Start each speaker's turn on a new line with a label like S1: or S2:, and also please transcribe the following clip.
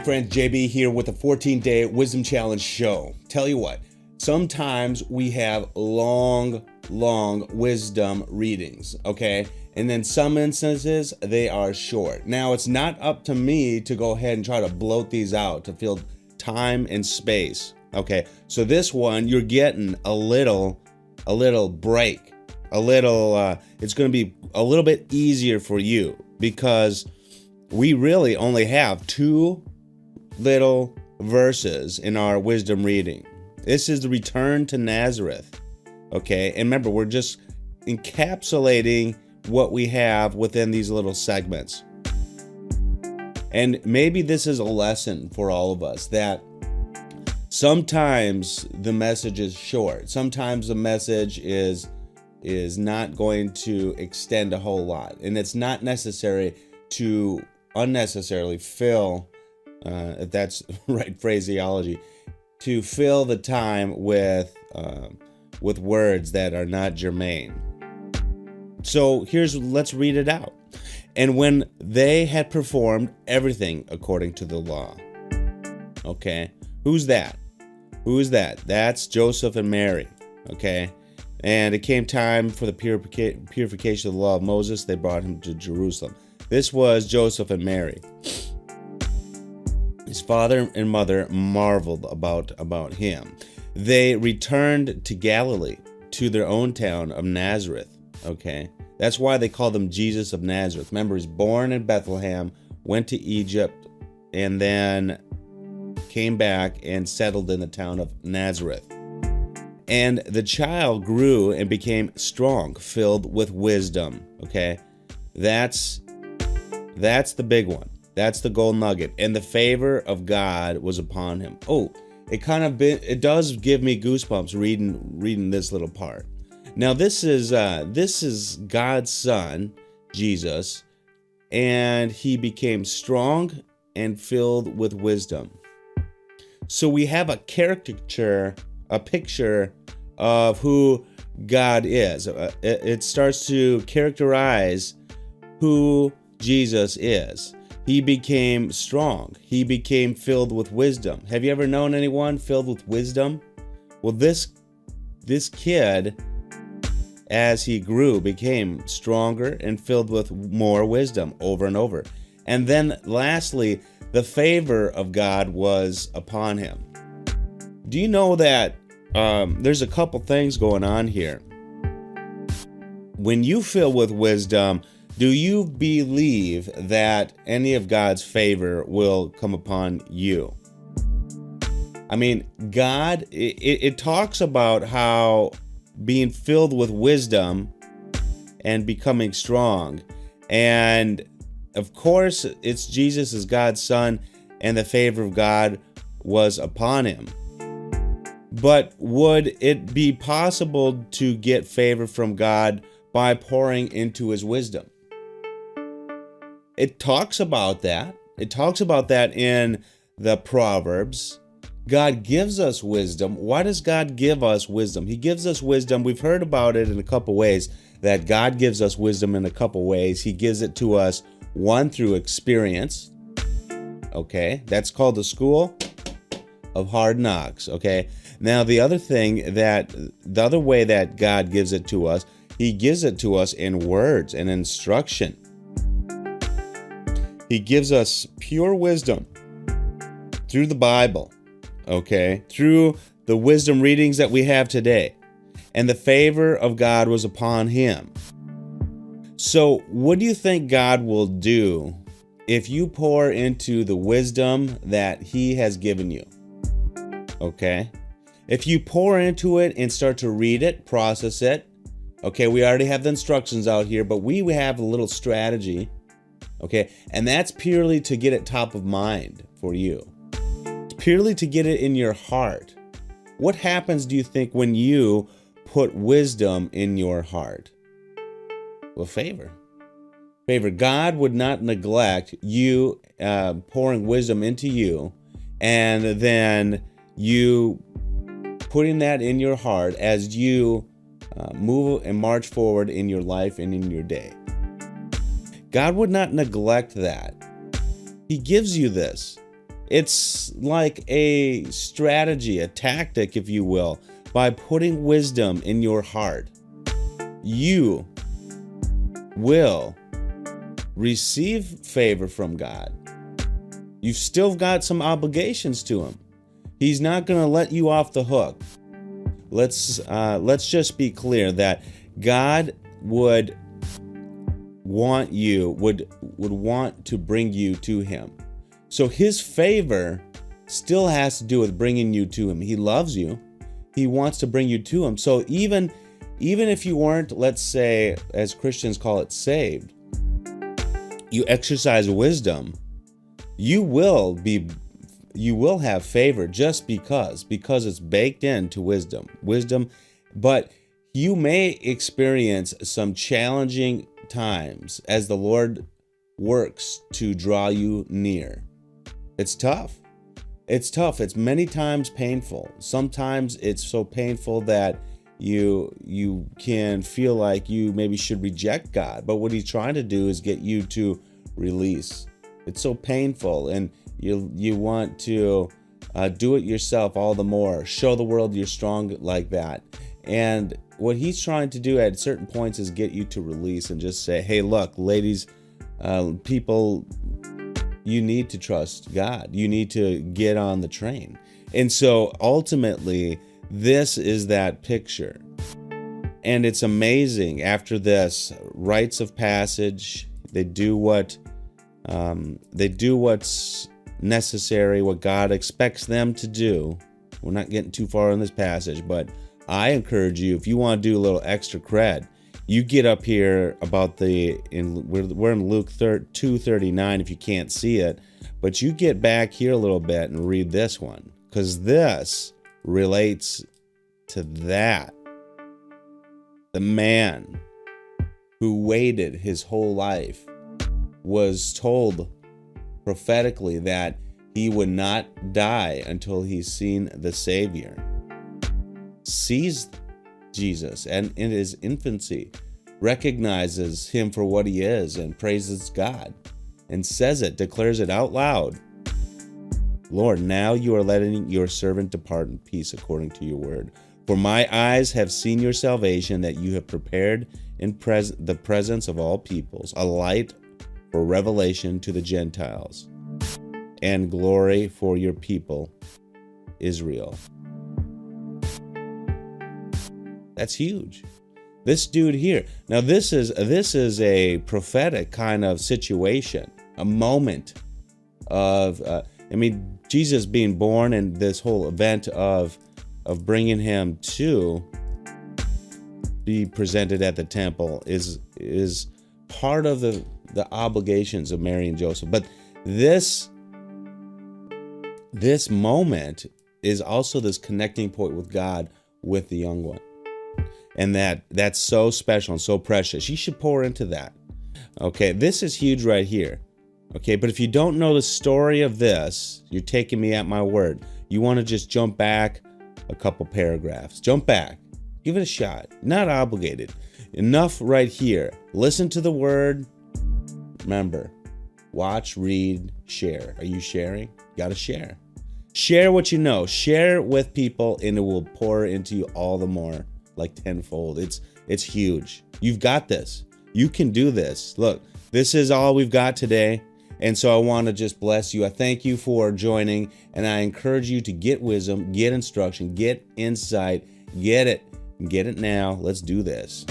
S1: friends, JB here with a 14-day Wisdom Challenge show. Tell you what, sometimes we have long wisdom readings, okay? And then some instances, they are short. Now, it's not up to me to go ahead and try to bloat these out to fill time and space, okay? So this one, you're getting a little break, it's gonna be a little bit easier for you because we really only have two little verses in our wisdom reading. This is the return to Nazareth, okay? And remember, we're just encapsulating what we have within these little segments. And maybe this is a lesson for all of us that sometimes the message is short. Sometimes the message is not going to extend a whole lot. And it's not necessary to unnecessarily fill, if that's right phraseology, to fill the time with words that are not germane. So let's read it out. And when they had performed everything according to the law. Okay, who's that? Who is that? That's Joseph and Mary. Okay, and it came time for the purification of the law of Moses. They brought him to Jerusalem. This was Joseph and Mary. His father and mother marveled about him. They returned to Galilee, to their own town of Nazareth. Okay, that's why they call him Jesus of Nazareth. Remember, he's born in Bethlehem, went to Egypt, and then came back and settled in the town of Nazareth. And the child grew and became strong, filled with wisdom. Okay, that's the big one. That's the gold nugget. And the favor of God was upon him. Oh, it does give me goosebumps reading this little part. Now this is God's son, Jesus, and he became strong and filled with wisdom. So we have a caricature, a picture of who God is. It starts to characterize who Jesus is. He became strong. He became filled with wisdom. Have you ever known anyone filled with wisdom? Well, this kid, as he grew, became stronger and filled with more wisdom over and over. And then lastly, the favor of God was upon him. Do you know that there's a couple things going on here? When you fill with wisdom, do you believe that any of God's favor will come upon you? I mean, God, it talks about how being filled with wisdom and becoming strong. And of course, it's Jesus as God's son, and the favor of God was upon him. But would it be possible to get favor from God by pouring into his wisdom? It talks about that. It talks about that in the Proverbs. God gives us wisdom. Why does God give us wisdom? He gives us wisdom. We've heard about it in a couple ways, that God gives us wisdom in a couple ways. He gives it to us, one, through experience. Okay, that's called the school of hard knocks. Okay, now the other way that God gives it to us, he gives it to us in words and instruction. He gives us pure wisdom through the Bible, okay, through the wisdom readings that we have today. And the favor of God was upon him. So what do you think God will do if you pour into the wisdom that he has given you? Okay? If you pour into it and start to read it, process it, okay, we already have the instructions out here, but we have a little strategy. Okay, and that's purely to get it top of mind for you. It's purely to get it in your heart. What happens, do you think, when you put wisdom in your heart? Well, favor. God would not neglect you pouring wisdom into you, and then you putting that in your heart as you move and march forward in your life and in your day. God would not neglect that. He gives you this. It's like a strategy, a tactic, if you will. By putting wisdom in your heart, you will receive favor from God. You've still got some obligations to him. He's not going to let you off the hook. Let's just be clear that God would want to bring you to him. So his favor still has to do with bringing you to him. He loves you. He wants to bring you to him. So even if you weren't, let's say, as Christians call it, saved, you exercise wisdom, you will have favor just because it's baked into wisdom, but you may experience some challenging times as the Lord works to draw you near. It's tough. It's many times painful. Sometimes it's so painful that you can feel like you maybe should reject God. But what he's trying to do is get you to release. It's so painful, and you want to do it yourself all the more. Show the world you're strong like that. And what he's trying to do at certain points is get you to release and just say, hey, look, ladies, people, you need to trust God. You need to get on the train. And so ultimately, this is that picture. And it's amazing. After this, rites of passage, they do what's necessary, what God expects them to do. We're not getting too far in this passage, but I encourage you, if you want to do a little extra cred, you get up here about we're in Luke 2:39 if you can't see it, but you get back here a little bit and read this one, because this relates to that. The man who waited his whole life was told prophetically that he would not die until he's seen the Savior. Sees Jesus and in his infancy, recognizes him for what he is and praises God and says it, declares it out loud. Lord, now you are letting your servant depart in peace according to your word. For my eyes have seen your salvation that you have prepared in the presence of all peoples, a light for revelation to the Gentiles and glory for your people, Israel. That's huge. This dude here. Now this is a prophetic kind of situation, a moment of Jesus being born, and this whole event of bringing him to be presented at the temple is part of the obligations of Mary and Joseph. But this moment is also this connecting point with God, with the young one. And that's so special and so precious. You should pour into that. Okay, this is huge right here. Okay, but if you don't know the story of this, you're taking me at my word. You want to just jump back a couple paragraphs. Jump back. Give it a shot. Not obligated. Enough right here. Listen to the word. Remember, watch, read, share. Are you sharing? You got to share. Share what you know. Share with people, and it will pour into you all the more, like tenfold. It's huge. You've got this. You can do this. Look, this is all we've got today. And so I want to just bless you. I thank you for joining, and I encourage you to get wisdom, get instruction, get insight, get it now. Let's do this.